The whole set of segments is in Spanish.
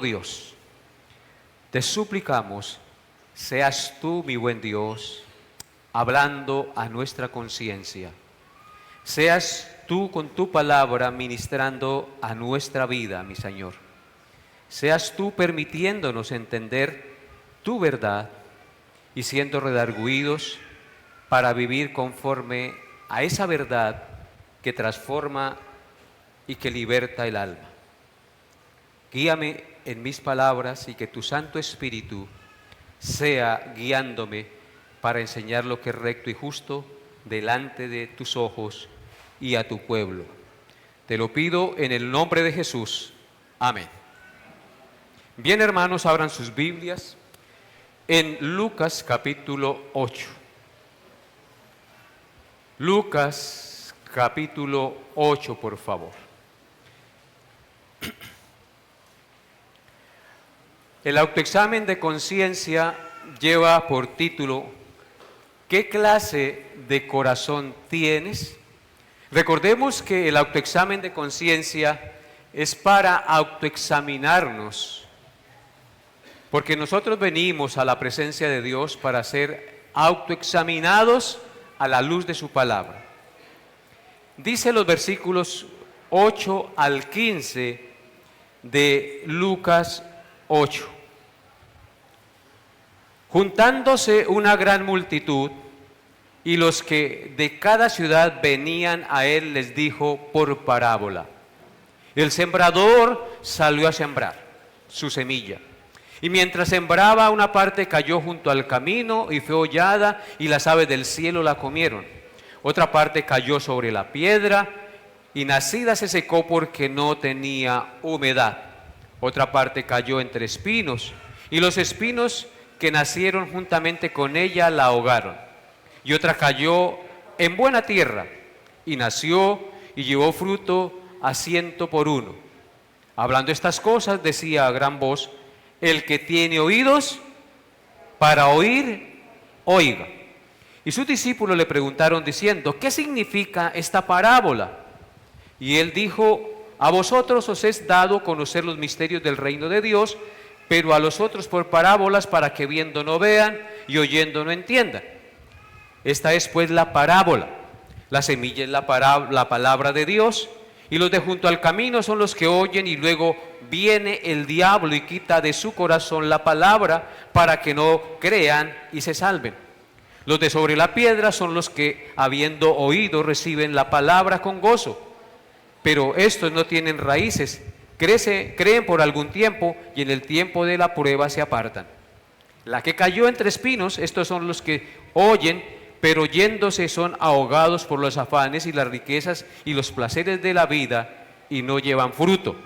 Dios, te suplicamos, seas tú, mi buen Dios, hablando a nuestra conciencia. Seas tú con tu palabra ministrando a nuestra vida, mi Señor. Seas tú permitiéndonos entender tu verdad y siendo redargüidos para vivir conforme a esa verdad que transforma y que liberta el alma. Guíame en mis palabras y que tu Santo Espíritu sea guiándome para enseñar lo que es recto y justo delante de tus ojos y a tu pueblo. Te lo pido en el nombre de Jesús. Amén. Bien, hermanos, abran sus Biblias en Lucas capítulo 8. Lucas capítulo 8, por favor. El autoexamen de conciencia lleva por título ¿qué clase de corazón tienes? Recordemos que el autoexamen de conciencia es para autoexaminarnos, porque nosotros venimos a la presencia de Dios para ser autoexaminados a la luz de su palabra. Dice los versículos 8 al 15 de Lucas 8. Juntándose una gran multitud y los que de cada ciudad venían a él les dijo por parábola: el sembrador salió a sembrar su semilla. Y mientras sembraba, una parte cayó junto al camino y fue hollada y las aves del cielo la comieron. Otra parte cayó sobre la piedra y nacida se secó porque no tenía humedad. Otra parte cayó entre espinos, y los espinos que nacieron juntamente con ella la ahogaron. Y otra cayó en buena tierra, y nació y llevó fruto a 100 por uno. Hablando estas cosas, decía a gran voz: el que tiene oídos para oír, oiga. Y sus discípulos le preguntaron diciendo: ¿qué significa esta parábola? Y él dijo: a vosotros os es dado conocer los misterios del reino de Dios, pero a los otros por parábolas, para que viendo no vean y oyendo no entiendan. Esta es pues la parábola. La semilla es la palabra de Dios, y los de junto al camino son los que oyen, y luego viene el diablo y quita de su corazón la palabra, para que no crean y se salven. Los de sobre la piedra son los que, habiendo oído, reciben la palabra con gozo. Pero estos no tienen raíces, creen por algún tiempo y en el tiempo de la prueba se apartan. La que cayó entre espinos, estos son los que oyen, pero oyéndose son ahogados por los afanes y las riquezas y los placeres de la vida y no llevan fruto.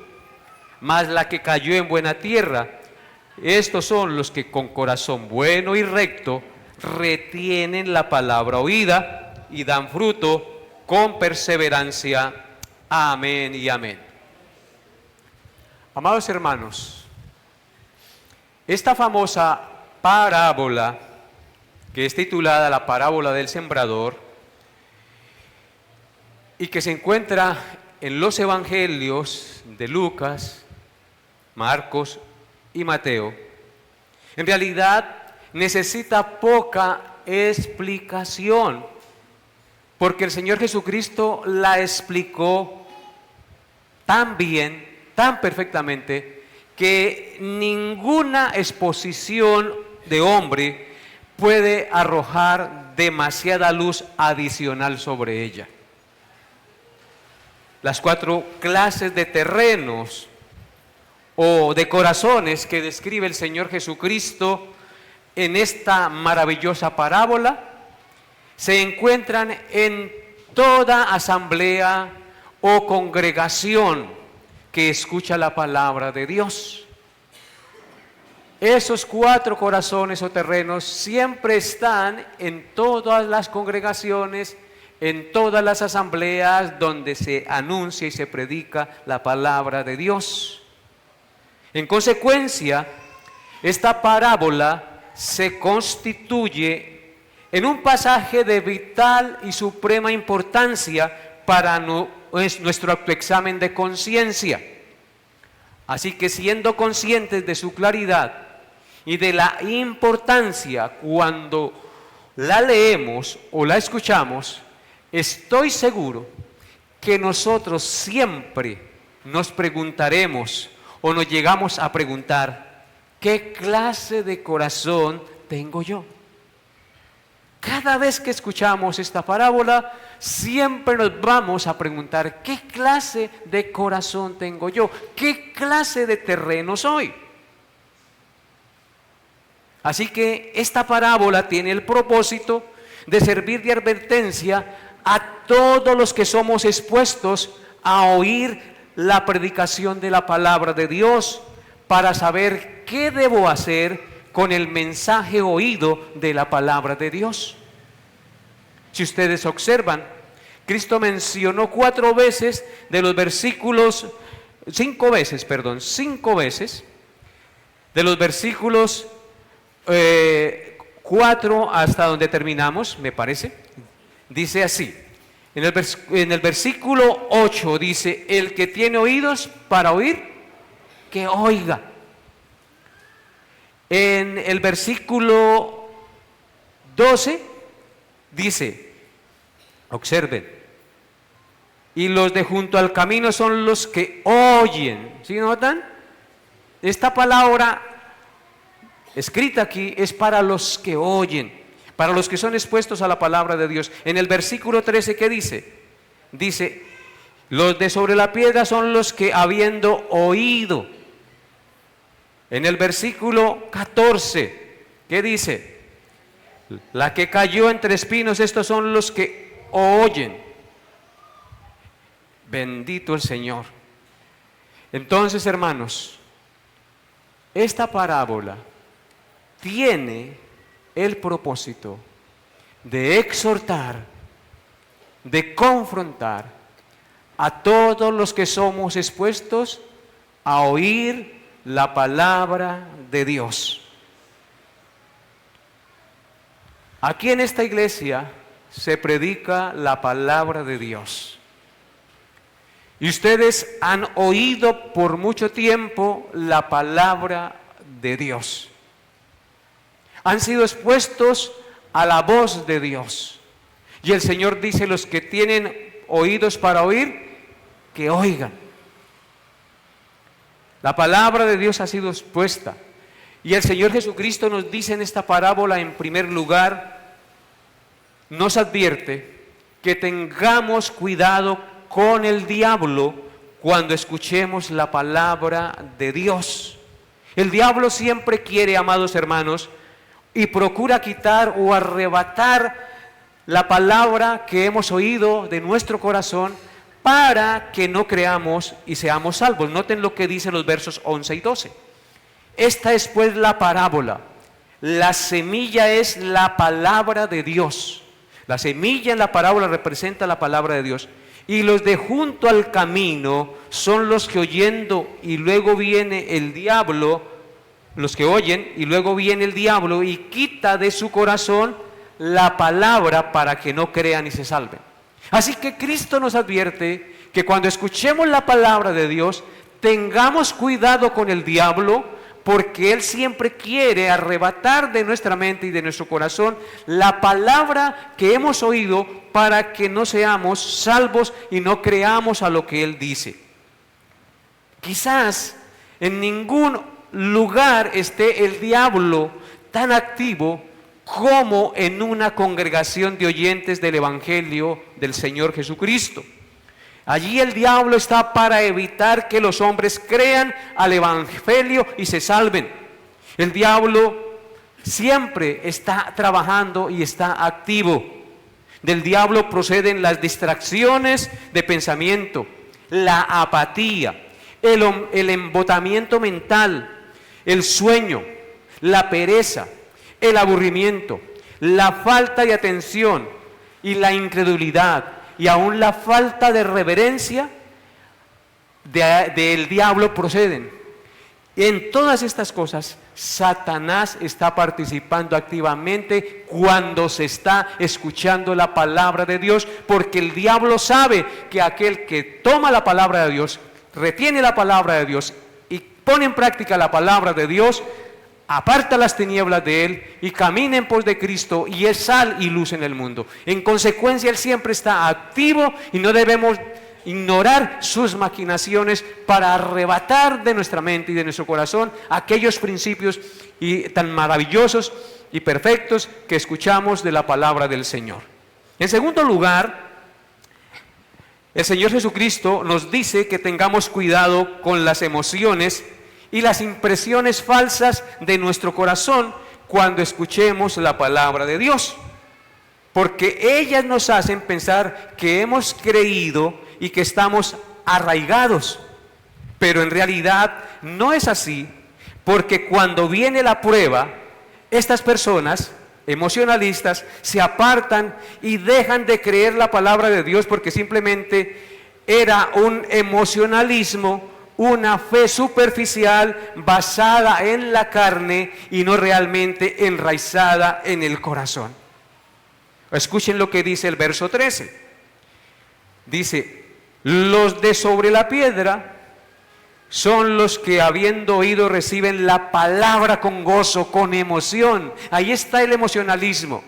Mas la que cayó en buena tierra, estos son los que con corazón bueno y recto retienen la palabra oída y dan fruto con perseverancia. Amén y amén. Amados hermanos, esta famosa parábola, que es titulada la parábola del sembrador, y que se encuentra en los evangelios de Lucas, Marcos y Mateo, en realidad necesita poca explicación, porque el Señor Jesucristo la explicó tan bien, tan perfectamente, que ninguna exposición de hombre puede arrojar demasiada luz adicional sobre ella. Las 4 clases de terrenos o de corazones que describe el Señor Jesucristo en esta maravillosa parábola se encuentran en toda asamblea o congregación que escucha la palabra de Dios. Esos 4 corazones o terrenos siempre están en todas las congregaciones, en todas las asambleas donde se anuncia y se predica la palabra de Dios. En consecuencia, esta parábola se constituye en un pasaje de vital y suprema importancia para nuestro autoexamen de conciencia. Así que siendo conscientes de su claridad y de la importancia cuando la leemos o la escuchamos, estoy seguro que nosotros siempre nos preguntaremos o nos llegamos a preguntar, ¿qué clase de corazón tengo yo? Cada vez que escuchamos esta parábola, siempre nos vamos a preguntar, ¿qué clase de corazón tengo yo? ¿Qué clase de terreno soy? Así que esta parábola tiene el propósito de servir de advertencia a todos los que somos expuestos a oír la predicación de la palabra de Dios, para saber qué debo hacer con el mensaje oído de la palabra de Dios. Si ustedes observan, Cristo mencionó 5 veces de los versículos de los versículos 4 hasta donde terminamos, me parece. Dice así, en el versículo 8 dice, el que tiene oídos para oír, que oiga. En el versículo 12 dice, observen, y los de junto al camino son los que oyen. ¿Sí notan? Esta palabra escrita aquí es para los que oyen, para los que son expuestos a la palabra de Dios. En el versículo 13, ¿qué dice? Dice, los de sobre la piedra son los que habiendo oído. En el versículo 14, ¿qué dice? La que cayó entre espinos, estos son los que oyen. Bendito el Señor. Entonces, hermanos, esta parábola tiene el propósito de exhortar, de confrontar a todos los que somos expuestos a oír la palabra de Dios. Aquí en esta iglesia se predica la palabra de Dios. Y ustedes han oído por mucho tiempo la palabra de Dios. Han sido expuestos a la voz de Dios. Y el Señor dice, los que tienen oídos para oír, que oigan. La palabra de Dios ha sido expuesta. Y el Señor Jesucristo nos dice en esta parábola, en primer lugar, nos advierte que tengamos cuidado con el diablo cuando escuchemos la palabra de Dios. El diablo siempre quiere, amados hermanos, y procura quitar o arrebatar la palabra que hemos oído de nuestro corazón para que no creamos y seamos salvos. Noten lo que dicen los versos 11 y 12. Esta es pues la parábola. La semilla es la palabra de Dios. La semilla en la parábola representa la palabra de Dios. Y los de junto al camino son los que oyendo y luego viene el diablo, los que oyen y luego viene el diablo y quita de su corazón la palabra para que no crean y se salven. Así que Cristo nos advierte que cuando escuchemos la palabra de Dios, tengamos cuidado con el diablo, porque él siempre quiere arrebatar de nuestra mente y de nuestro corazón la palabra que hemos oído para que no seamos salvos y no creamos a lo que él dice. Quizás en ningún lugar esté el diablo tan activo como en una congregación de oyentes del Evangelio del Señor Jesucristo. Allí el diablo está para evitar que los hombres crean al Evangelio y se salven. El diablo siempre está trabajando y está activo. Del diablo proceden las distracciones de pensamiento, la apatía, el embotamiento mental, el sueño, la pereza, el aburrimiento, la falta de atención y la incredulidad, y aún la falta de reverencia del diablo proceden. En todas estas cosas, Satanás está participando activamente cuando se está escuchando la palabra de Dios, porque el diablo sabe que aquel que toma la palabra de Dios, retiene la palabra de Dios y pone en práctica la palabra de Dios, aparta las tinieblas de él y camina en pos de Cristo y es sal y luz en el mundo. En consecuencia, él siempre está activo y no debemos ignorar sus maquinaciones para arrebatar de nuestra mente y de nuestro corazón aquellos principios tan maravillosos y perfectos que escuchamos de la palabra del Señor. En segundo lugar, el Señor Jesucristo nos dice que tengamos cuidado con las emociones y las impresiones falsas de nuestro corazón cuando escuchemos la palabra de Dios, porque ellas nos hacen pensar que hemos creído y que estamos arraigados, pero en realidad no es así, porque cuando viene la prueba, estas personas emocionalistas se apartan y dejan de creer la palabra de Dios porque simplemente era un emocionalismo, una fe superficial basada en la carne y no realmente enraizada en el corazón. Escuchen lo que dice el verso 13. Dice: los de sobre la piedra son los que, habiendo oído, reciben la palabra con gozo, con emoción. Ahí está el emocionalismo.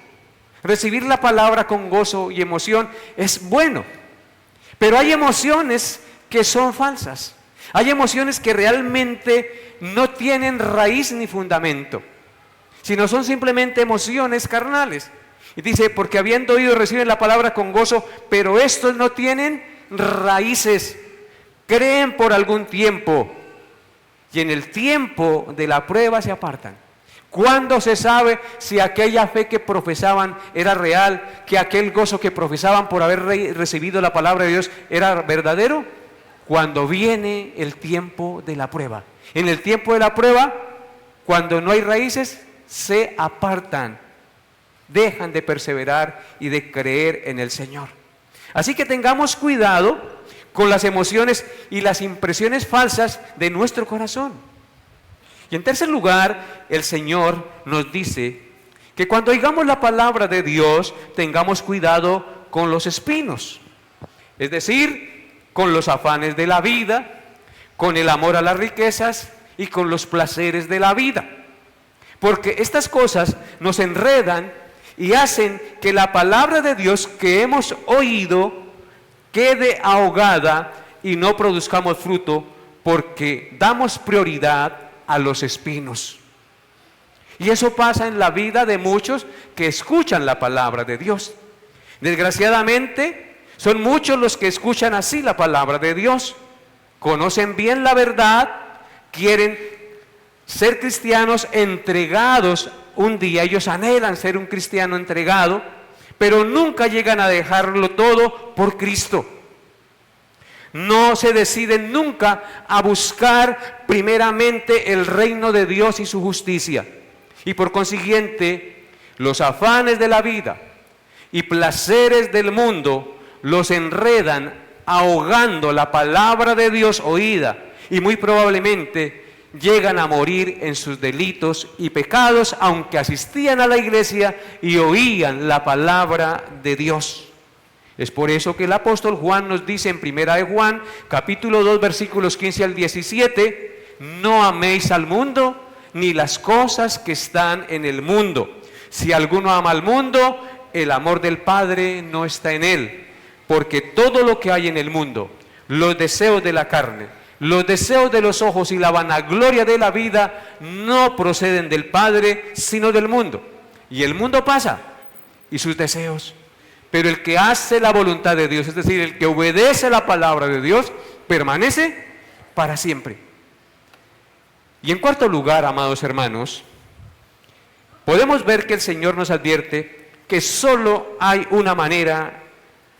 Recibir la palabra con gozo y emoción es bueno, pero hay emociones que son falsas. Hay emociones que realmente no tienen raíz ni fundamento, sino son simplemente emociones carnales. Y dice: porque habiendo oído reciben la palabra con gozo, pero estos no tienen raíces, creen por algún tiempo y en el tiempo de la prueba se apartan. ¿Cuándo se sabe si aquella fe que profesaban era real, que aquel gozo que profesaban por haber recibido la palabra de Dios era verdadero? Cuando viene el tiempo de la prueba. En el tiempo de la prueba, cuando no hay raíces, se apartan, dejan de perseverar y de creer en el Señor. Así que tengamos cuidado con las emociones y las impresiones falsas de nuestro corazón. Y en tercer lugar, el Señor nos dice que cuando oigamos la palabra de Dios, tengamos cuidado con los espinos, es decir, con los afanes de la vida, con el amor a las riquezas y con los placeres de la vida, porque estas cosas nos enredan y hacen que la palabra de Dios que hemos oído quede ahogada y no produzcamos fruto, porque damos prioridad a los espinos. Y eso pasa en la vida de muchos que escuchan la palabra de Dios. Desgraciadamente, son muchos los que escuchan así la palabra de Dios, conocen bien la verdad, quieren ser cristianos entregados. Un día ellos anhelan ser un cristiano entregado, pero nunca llegan a dejarlo todo por Cristo. No se deciden nunca a buscar primeramente el reino de Dios y su justicia. Y por consiguiente, los afanes de la vida y placeres del mundo los enredan, ahogando la palabra de Dios oída, y muy probablemente llegan a morir en sus delitos y pecados, aunque asistían a la iglesia y oían la palabra de Dios. Es por eso que el apóstol Juan nos dice en primera de Juan, capítulo 2, versículos 15 al 17, no améis al mundo, ni las cosas que están en el mundo. Si alguno ama al mundo, el amor del Padre no está en él, porque todo lo que hay en el mundo, los deseos de la carne, los deseos de los ojos y la vanagloria de la vida, no proceden del Padre, sino del mundo. Y el mundo pasa, y sus deseos. Pero el que hace la voluntad de Dios, es decir, el que obedece la palabra de Dios, permanece para siempre. Y en cuarto lugar, amados hermanos, podemos ver que el Señor nos advierte que solo hay una manera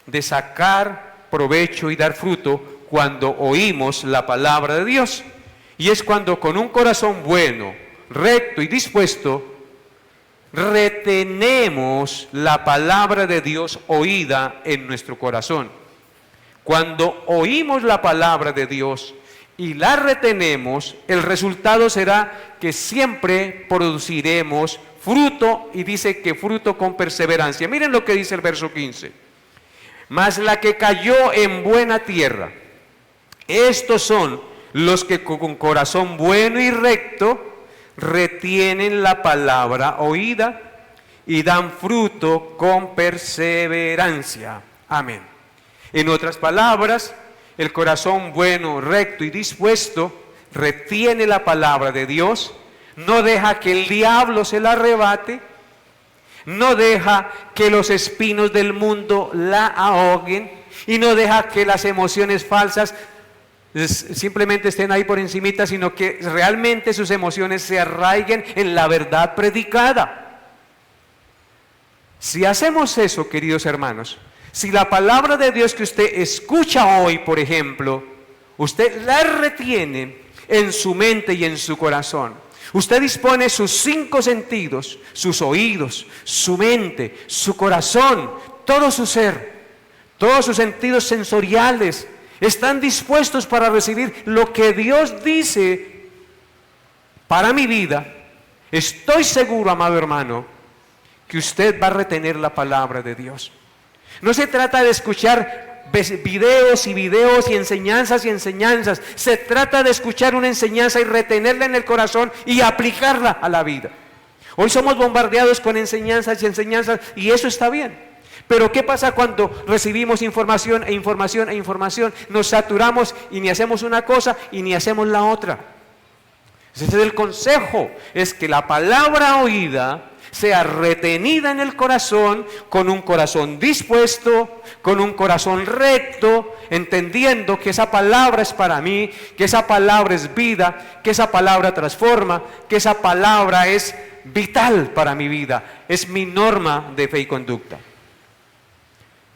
de sacar provecho y dar fruto cuando oímos la palabra de Dios, y es cuando con un corazón bueno, recto y dispuesto retenemos la palabra de Dios oída en nuestro corazón. Cuando oímos la palabra de Dios y la retenemos, el resultado será que siempre produciremos fruto, y dice que fruto con perseverancia. Miren lo que dice el verso 15. Mas la que cayó en buena tierra, estos son los que con corazón bueno y recto retienen la palabra oída y dan fruto con perseverancia. Amén. En otras palabras, el corazón bueno, recto y dispuesto retiene la palabra de Dios, no deja que el diablo se la arrebate, no deja que los espinos del mundo la ahoguen y no deja que las emociones falsas simplemente estén ahí por encimita, sino que realmente sus emociones se arraiguen en la verdad predicada. Si hacemos eso, queridos hermanos, si la palabra de Dios que usted escucha hoy, por ejemplo, usted la retiene en su mente y en su corazón, usted dispone sus 5 sentidos, sus oídos, su mente, su corazón, todo su ser, todos sus sentidos sensoriales, están dispuestos para recibir lo que Dios dice para mi vida. Estoy seguro, amado hermano, que usted va a retener la palabra de Dios. No se trata de escuchar videos y enseñanzas y enseñanzas. Se trata de escuchar una enseñanza y retenerla en el corazón y aplicarla a la vida. Hoy somos bombardeados con enseñanzas y eso está bien. Pero ¿qué pasa cuando recibimos información? Nos saturamos y ni hacemos una cosa y ni hacemos la otra. Ese es el consejo, es que la palabra oída sea retenida en el corazón, con un corazón dispuesto, con un corazón recto, entendiendo que esa palabra es para mí, que esa palabra es vida, que esa palabra transforma, que esa palabra es vital para mi vida, es mi norma de fe y conducta.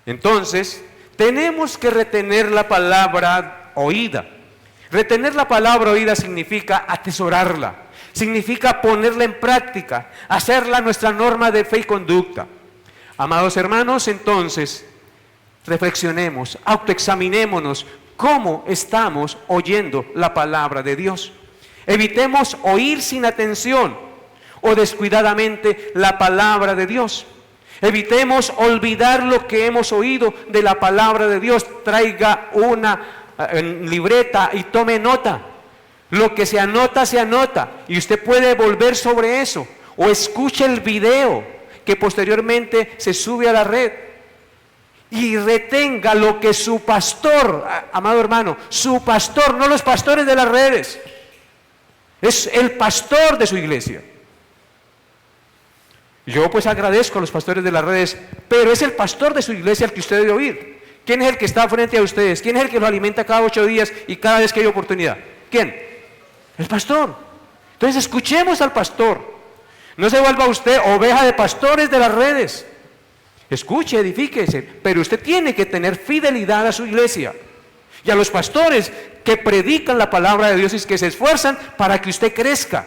Entonces, tenemos que retener la palabra oída. Retener la palabra oída significa atesorarla, significa ponerla en práctica, hacerla nuestra norma de fe y conducta. Amados hermanos, entonces, reflexionemos, autoexaminémonos cómo estamos oyendo la palabra de Dios. Evitemos oír sin atención o descuidadamente la palabra de Dios. Evitemos olvidar lo que hemos oído de la palabra de Dios. Traiga una libreta y tome nota. Lo que se anota y usted puede volver sobre eso o escuche el video que posteriormente se sube a la red y retenga lo que su pastor, amado hermano, su pastor, no los pastores de las redes, es el pastor de su iglesia. Yo pues agradezco a los pastores de las redes, pero es el pastor de su iglesia el que usted debe oír. ¿Quién es el que está frente a ustedes? ¿Quién es el que los alimenta cada 8 días y cada vez que hay oportunidad? ¿Quién? El pastor. Entonces escuchemos al pastor. No se vuelva usted oveja de pastores de las redes. Escuche, edifíquese, pero usted tiene que tener fidelidad a su iglesia y a los pastores que predican la palabra de Dios y que se esfuerzan para que usted crezca,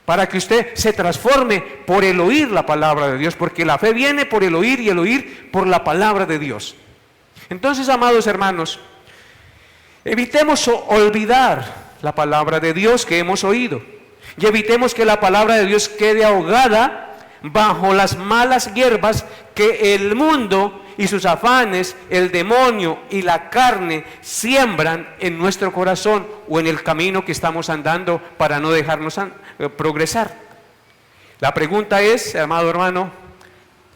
para que usted se transforme por el oír la palabra de Dios, porque la fe viene por el oír y el oír por la palabra de Dios. Entonces, amados hermanos, evitemos olvidar la palabra de Dios que hemos oído y evitemos que la palabra de Dios quede ahogada bajo las malas hierbas que el mundo y sus afanes, el demonio y la carne siembran en nuestro corazón o en el camino que estamos andando para no dejarnos progresar. La pregunta es, amado hermano,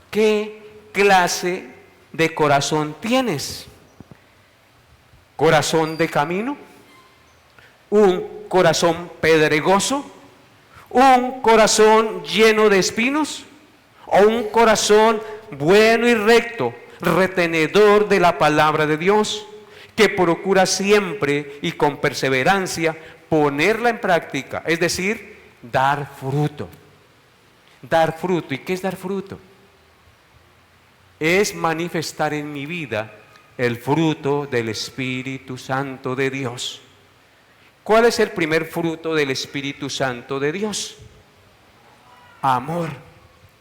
¿qué clase de corazón tienes? ¿Corazón de camino? ¿Un corazón pedregoso? ¿Un corazón lleno de espinos? ¿O un corazón bueno y recto, retenedor de la palabra de Dios, que procura siempre y con perseverancia ponerla en práctica? Es decir, dar fruto. Dar fruto. ¿Y qué es dar fruto? Es manifestar en mi vida el fruto del Espíritu Santo de Dios. ¿Cuál es el primer fruto del Espíritu Santo de Dios? Amor.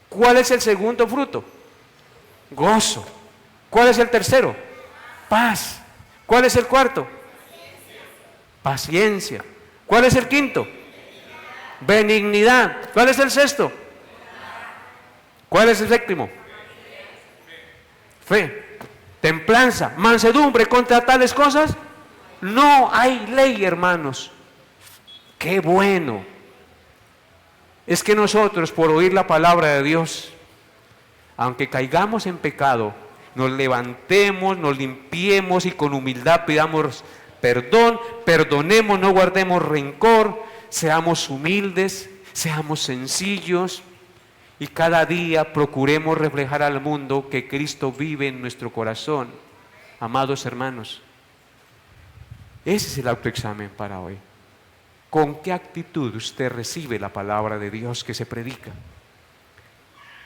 ¿Cuál es el segundo fruto? Gozo. ¿Cuál es el tercero? Paz. ¿Cuál es el cuarto? Paciencia. ¿Cuál es el quinto? Benignidad. ¿Cuál es el sexto? ¿Cuál es el séptimo? Fe. Templanza. Mansedumbre. Contra tales cosas No hay ley, hermanos. ¡Qué bueno! Es que nosotros, por oír la palabra de Dios, aunque caigamos en pecado, nos levantemos, nos limpiemos y con humildad pidamos perdón, perdonemos, no guardemos rencor, seamos humildes, seamos sencillos y cada día procuremos reflejar al mundo que Cristo vive en nuestro corazón. Amados hermanos, ese es el autoexamen para hoy. ¿Con qué actitud usted recibe la palabra de Dios que se predica?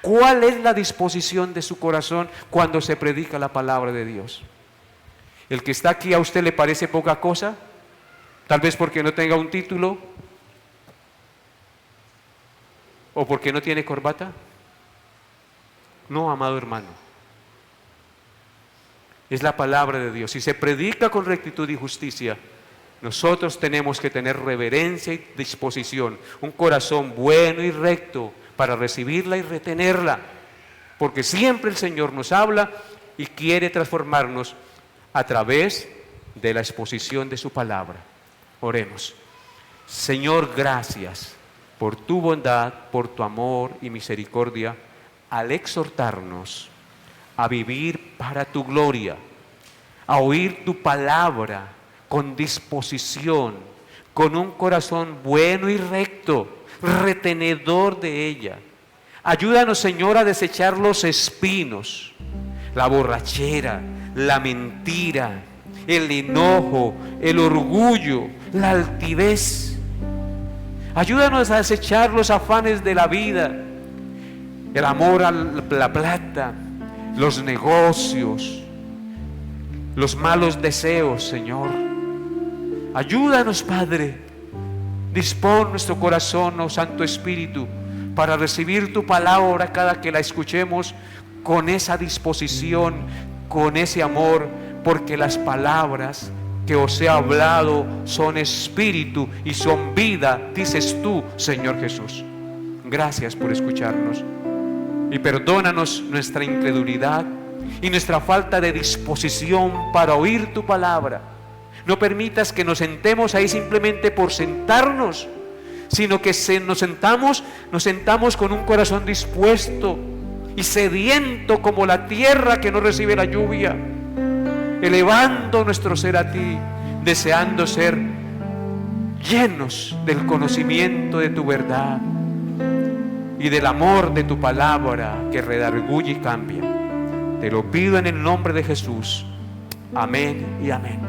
¿Cuál es la disposición de su corazón cuando se predica la palabra de Dios? ¿El que está aquí a usted le parece poca cosa? Tal vez porque no tenga un título o porque no tiene corbata. No, amado hermano. Es la palabra de Dios. Si se predica con rectitud y justicia, nosotros tenemos que tener reverencia y disposición, un corazón bueno y recto para recibirla y retenerla, porque siempre el Señor nos habla y quiere transformarnos a través de la exposición de su palabra. Oremos. Señor, gracias por tu bondad, por tu amor y misericordia, al exhortarnos a vivir para tu gloria, a oír tu palabra con disposición, con un corazón bueno y recto, retenedor de ella. Ayúdanos, Señor, a desechar los espinos, la borrachera, la mentira, el enojo, el orgullo, la altivez. Ayúdanos a desechar los afanes de la vida, el amor a la plata, los negocios, los malos deseos, Señor. Ayúdanos, Padre. Dispón nuestro corazón, oh Santo Espíritu, para recibir tu palabra cada que la escuchemos con esa disposición, con ese amor, porque las palabras que os he hablado son espíritu y son vida, dices tú, Señor Jesús. Gracias por escucharnos y perdónanos nuestra incredulidad y nuestra falta de disposición para oír tu palabra. No permitas que nos sentemos ahí simplemente por sentarnos, sino que nos sentamos con un corazón dispuesto y sediento como la tierra que no recibe la lluvia, elevando nuestro ser a ti, deseando ser llenos del conocimiento de tu verdad y del amor de tu palabra que redarguye y cambia. Te lo pido en el nombre de Jesús. Amén y amén.